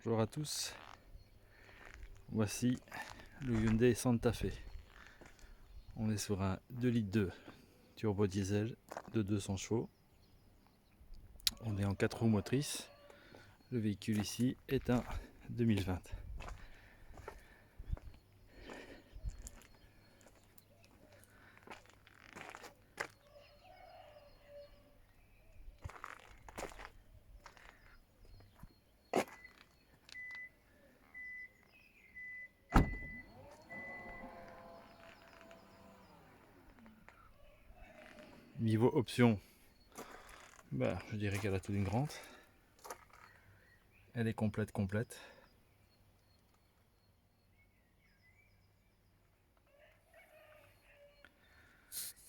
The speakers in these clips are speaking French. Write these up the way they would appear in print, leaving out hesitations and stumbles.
Bonjour à tous, voici le Hyundai Santa Fe. On est sur un 2,2 litres turbo diesel de 200 chevaux. On est en 4 roues motrices. Le véhicule ici est un 2020. Niveau option, je dirais qu'elle a tout d'une grande. Elle est complète.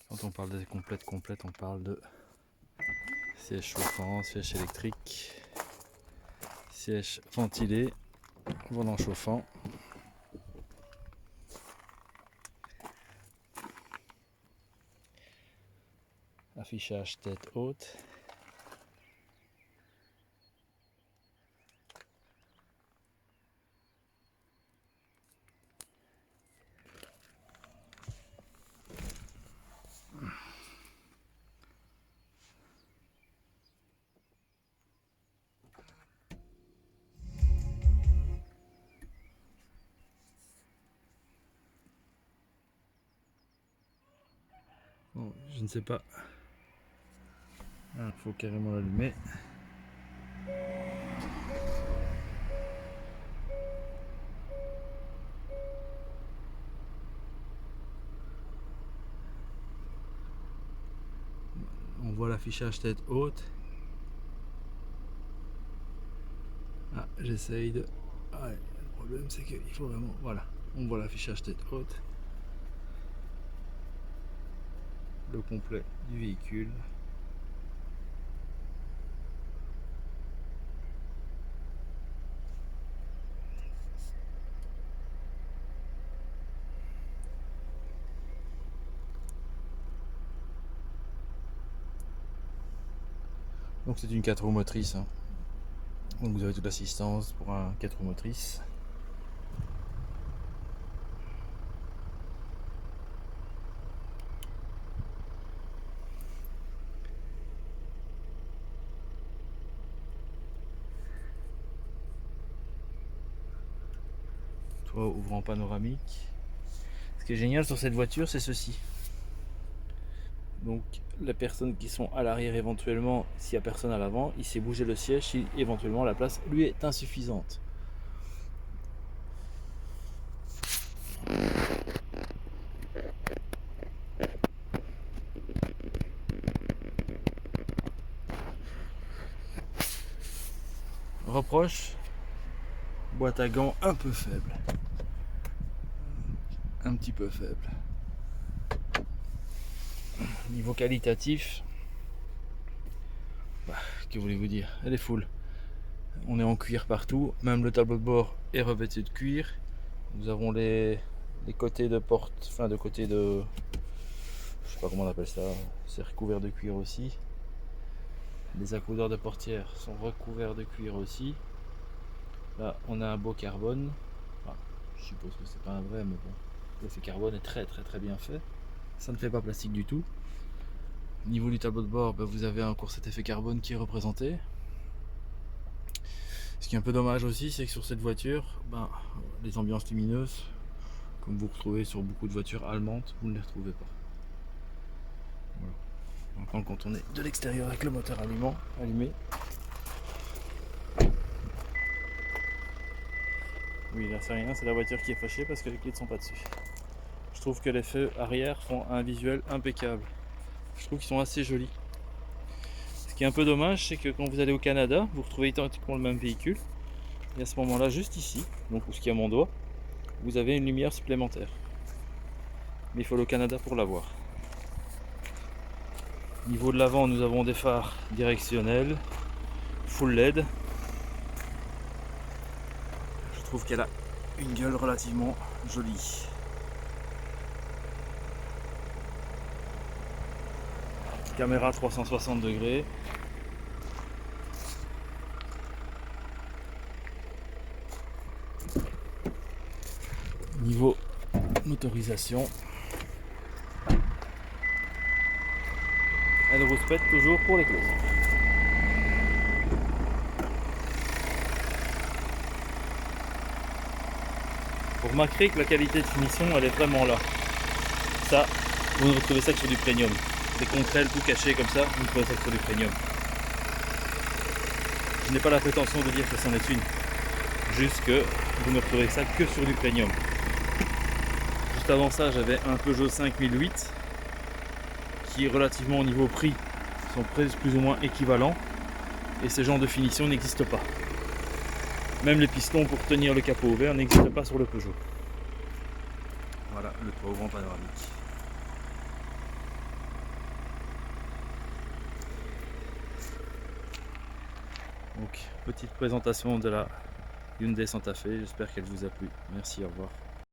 Quand on parle de complète, on parle de siège chauffant, siège électrique, siège ventilé, volant chauffant. Affichage tête haute. Bon, je ne sais pas. Il faut carrément l'allumer. On voit l'affichage tête haute. J'essaye de... le problème c'est qu'il faut vraiment... Voilà, on voit l'affichage tête haute. Le complet du véhicule. Donc c'est une 4 roues motrices. Donc vous avez toute l'assistance pour un 4 roues motrices. Toit ouvrant panoramique. Ce qui est génial sur cette voiture, c'est ceci. Donc les personnes qui sont à l'arrière éventuellement, s'il n'y a personne à l'avant, il sait bouger le siège si éventuellement la place lui est insuffisante. Reproche, boîte à gants un peu faible. Un petit peu faible. Niveau qualitatif, que voulez-vous dire, elle est full. On est en cuir partout, même le tableau de bord est revêtu de cuir. Nous avons les côtés de porte, de côté de... Je sais pas comment on appelle ça, c'est recouvert de cuir aussi. Les accoudeurs de portière sont recouverts de cuir aussi. Là, on a un beau carbone. Je suppose que c'est pas un vrai, mais bon. L'effet carbone est très bien fait. Ça ne fait pas plastique du tout. Au niveau du tableau de bord, vous avez encore cet effet carbone qui est représenté. Ce qui est un peu dommage aussi, c'est que sur cette voiture, les ambiances lumineuses, comme vous retrouvez sur beaucoup de voitures allemandes, vous ne les retrouvez pas. Voilà. Donc, quand on est de l'extérieur avec le moteur allumé. Oui, là c'est rien, c'est la voiture qui est fâchée parce que les clés ne sont pas dessus. Je trouve que les feux arrière font un visuel impeccable. Je trouve qu'ils sont assez jolis. Ce qui est un peu dommage, c'est que quand vous allez au Canada, vous retrouvez identiquement le même véhicule. Et à ce moment-là, juste ici, donc où il y a mon doigt, vous avez une lumière supplémentaire. Mais il faut le Canada pour l'avoir. Au niveau de l'avant, nous avons des phares directionnels, full LED. Je trouve qu'elle a une gueule relativement jolie. Caméra 360 degrés. Niveau motorisation, elle rouspète toujours pour les clés. Vous remarquerez que la qualité de finition elle est vraiment là. Ça, vous ne retrouvez ça que sur du premium. Des contrelles tout cachées comme ça, vous ne trouvez ça que sur du premium. Je n'ai pas la prétention de dire que c'en est une. Juste que vous ne retrouvez ça que sur du premium. Juste avant ça, j'avais un Peugeot 5008 qui, relativement au niveau prix, sont plus ou moins équivalents. Et ce genre de finition n'existe pas. Même les pistons pour tenir le capot ouvert n'existent pas sur le Peugeot. Voilà le toit ouvrant panoramique. Donc, petite présentation de la Hyundai Santa Fe, j'espère qu'elle vous a plu. Merci, au revoir.